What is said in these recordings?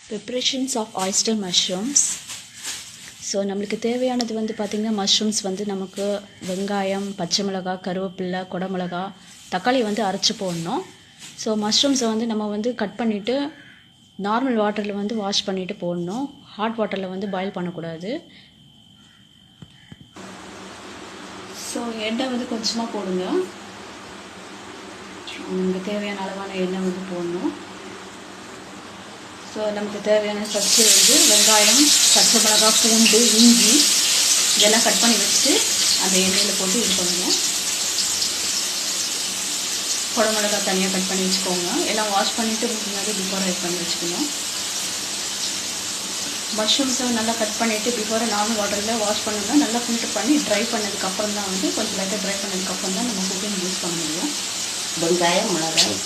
Preparations of oyster mushrooms. So நம்மளுக்கு தேவையானது வந்து பார்த்திங்கன்னா மஷ்ரூம்ஸ் வந்து நமக்கு வெங்காயம், பச்சை மிளகா, கருவேப்பிலை, குடமிளகா, தக்காளி வந்து அரைச்சி போடணும். ஸோ மஷ்ரூம்ஸை வந்து நம்ம வந்து கட் பண்ணிவிட்டு நார்மல் வாட்டரில் வந்து வாஷ் பண்ணிவிட்டு போடணும். ஹாட் வாட்டரில் வந்து பாயில் பண்ணக்கூடாது. ஸோ எண்ணெய் வந்து கொஞ்சமாக போடுங்க. உங்களுக்கு தேவையான அளவான எண்ணெய் வந்து போடணும். ஸோ நமக்கு தேவையான ஃபஸ்ட்டு வந்து வெங்காயம், பச்சை மிளகா, பூண்டு, இஞ்சி இதெல்லாம் கட் பண்ணி வச்சுட்டு அந்த எண்ணெயில் போட்டு இது பண்ணுங்கள். குடமிளகா தனியாக கட் பண்ணி வச்சுக்கோங்க. எல்லாம் வாஷ் பண்ணிவிட்டு முன்னாடி பிஃபோர் ஆட் பண்ணி வச்சுக்கணும். மஷ்ரூம்ஸை நல்லா கட் பண்ணிவிட்டு பிஃபோரை நார்மல் வாட்டரில் வாஷ் பண்ணணும்னா நல்லா ஃபில்டர் பண்ணி ட்ரை பண்ணதுக்கப்புறம் தான் வந்து கொஞ்சம் லைட்டாக ட்ரை பண்ணதுக்கப்புறம் தான் நம்ம குக்கிங் யூஸ் பண்ண முடியும். வெங்காயம், மிளகாய்,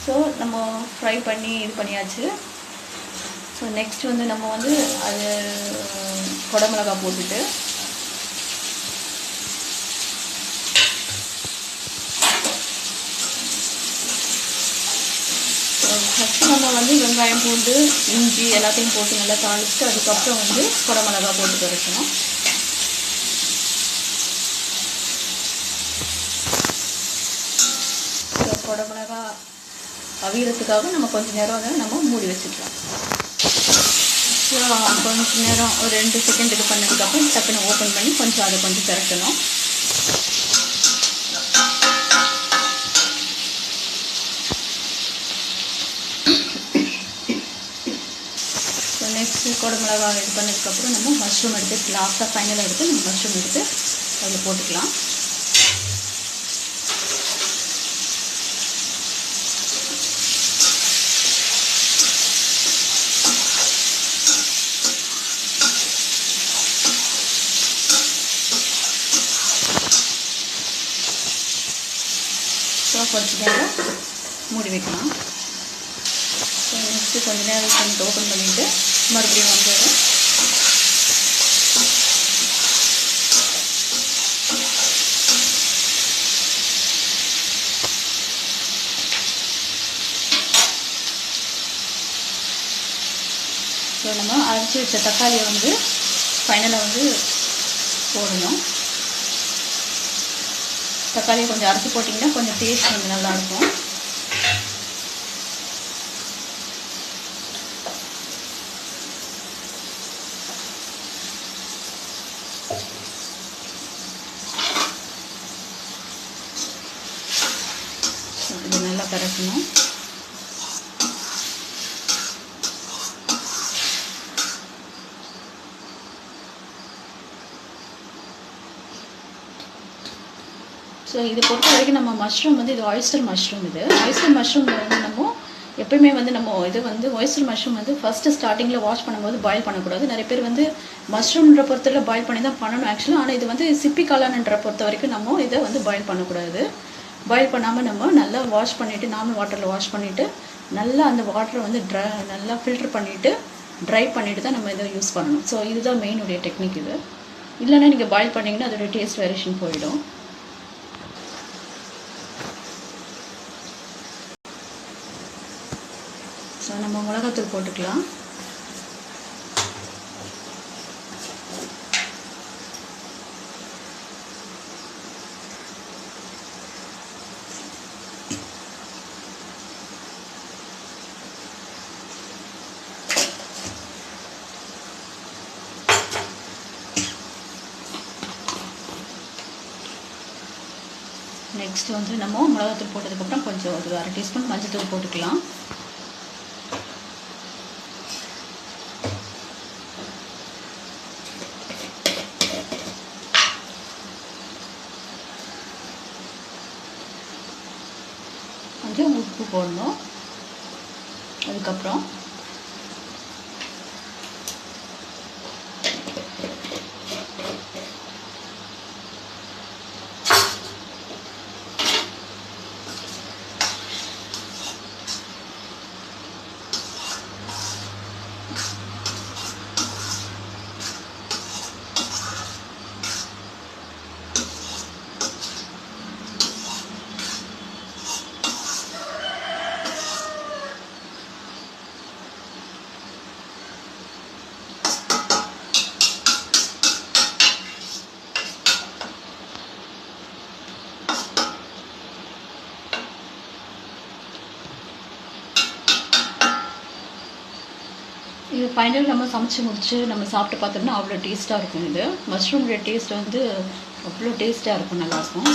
ஸோ நம்ம ஃப்ரை பண்ணி இது பண்ணியாச்சு. ஸோ நெக்ஸ்ட் வந்து நம்ம வந்து அது குடமிளகா போட்டுட்டு ஃபஸ்ட்டு நம்ம வந்து வெங்காயம், பூண்டு, இஞ்சி எல்லாத்தையும் போட்டு நல்லா தாளிச்சுட்டு அதுக்கப்புறம் வந்து குடமிளகா போட்டு கரைக்கணும். ஸோ குடமிளகா அவியறதுக்காக நம்ம கொஞ்சம் நேரம் அதை நம்ம மூடி வச்சுக்கலாம். ஸோ கொஞ்சம் நேரம் ஒரு 2 செகண்ட் இது பண்ணதுக்கப்புறம் டக்குன்னு ஓப்பன் பண்ணி கொஞ்சம் அதை கொஞ்சம் திரட்டணும். ஸோ நெக்ஸ்ட்டு குடமிளகா இது பண்ணதுக்கப்புறம் நம்ம மஷ்ரூம் எடுத்து லாஸ்ட்டாக ஃபைனலாக எடுத்து நம்ம மஷ்ரூம் எடுத்து அதில் போட்டுக்கலாம். ஸோ கொஞ்சம் நேரம் மூடி வைக்கலாம். ஸோ நெக்ஸ்ட்டு கொஞ்சம் நேரம் கொஞ்சம் ஓப்பன் பண்ணிவிட்டு மறுபடியும் வந்து ஸோ நம்ம அரைச்சி வச்ச தக்காளியை வந்து ஃபைனலாக வந்து போடணும். தக்காளியை கொஞ்சம் அரைச்சி போட்டிங்கன்னா கொஞ்சம் டேஸ்ட் வந்து நல்லாயிருக்கும். இது நல்லா கரைக்கணும். ஸோ இது பொறுத்த வரைக்கும் நம்ம மஷ்ரூம் வந்து இது ஆயிஸ்டர் மஷ்ரூம். இது ஆயிஸ்டர் மஷ்ரூமில் வந்து நம்ம எப்பயுமே வந்து நம்ம இது வந்து ஆயிஸ்டர் மஷ்ரூம் வந்து ஃபஸ்ட்டு ஸ்டார்டிங்கில் வாஷ் பண்ணும்போது பாயில் பண்ணக்கூடாது. நிறைய பேர் வந்து மஷ்ரூம்ன்ற பொறுத்தவரை பாயில் பண்ணி தான் பண்ணணும் ஆக்சுவலாக. ஆனால் இது வந்து சிப்பி காளான்ன்ற பொறுத்த வரைக்கும் நம்ம இதை வந்து பாயில் பண்ணக்கூடாது. பாயில் பண்ணாமல் நம்ம நல்லா வாஷ் பண்ணிவிட்டு நார்மல் வாட்டரில் வாஷ் பண்ணிவிட்டு நல்லா அந்த வாட்டரை வந்து நல்லா ஃபில்டர் பண்ணிவிட்டு ட்ரை பண்ணிவிட்டு தான் நம்ம இதை யூஸ் பண்ணணும். ஸோ இதுதான் மெயினுடைய டெக்னிக். இது இல்லைன்னா நீங்கள் பாயில் பண்ணிங்கன்னா அதோடய டேஸ்ட் வேரியேஷன் போயிடும். ஸோ நம்ம மிளகாத்தூள் போட்டுக்கலாம். நெக்ஸ்ட் வந்து நம்ம மிளகாத்தூள் போட்டதுக்கப்புறம் கொஞ்சம் ஒரு 1/2 டீஸ்பூன் மஞ்சள் போட்டுக்கலாம். கொஞ்சம் உப்பு போடணும். அதுக்கப்புறம் இது ஃபைனல் நம்ம சமைச்சு முடிச்சு நம்ம சாப்பிட்டு பார்த்தோம்னா அவ்வளோ டேஸ்ட்டாக இருக்கும். இது மஷ்ரூமுடைய டேஸ்ட் வந்து அவ்வளோ டேஸ்ட்டாக இருக்கும், நல்லாயிருக்கும்.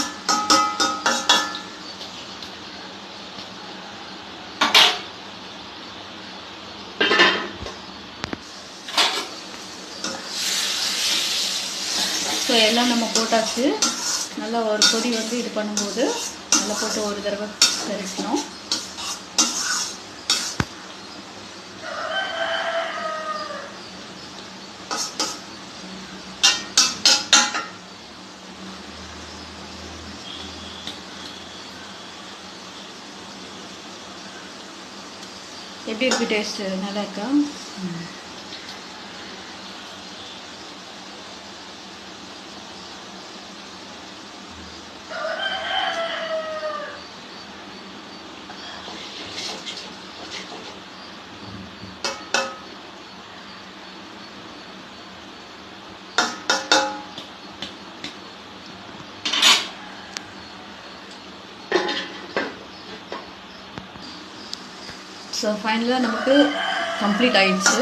ஸோ எல்லாம் நம்ம போட்டாச்சு. நல்லா ஒரு கொதி வந்து இது பண்ணும்போது நல்லா போட்டு ஒரு தடவை கறிக்கணும். எப்படி இருக்கு டேஸ்ட்டு? நல்லா இருக்கா? ஸோ ஃபைனலாக நமக்கு கம்ப்ளீட் ஆயிடுச்சு.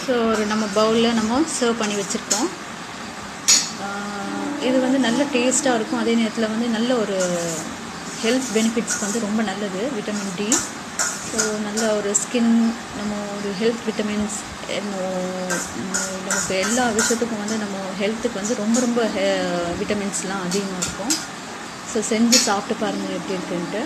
ஸோ ஒரு நம்ம பவுலில் நம்ம சர்வ் பண்ணி வச்சுருக்கோம். இது வந்து நல்ல டேஸ்ட்டாக இருக்கும். அதே நேரத்தில் வந்து நல்ல ஒரு ஹெல்த் பெனிஃபிட்ஸ் வந்து ரொம்ப நல்லது. Vitamin D. ஸோ நல்ல ஒரு ஸ்கின், நம்ம ஒரு ஹெல்த் விட்டமின்ஸ், நமக்கு எல்லா விஷயத்துக்கும் வந்து நம்ம ஹெல்த்துக்கு வந்து ரொம்ப ரொம்ப விட்டமின்ஸ்லாம் அதிகமாக இருக்கும். ஸோ செஞ்சு சாப்பிட்டு பாருங்கள் எப்படி இருக்குன்ட்டு.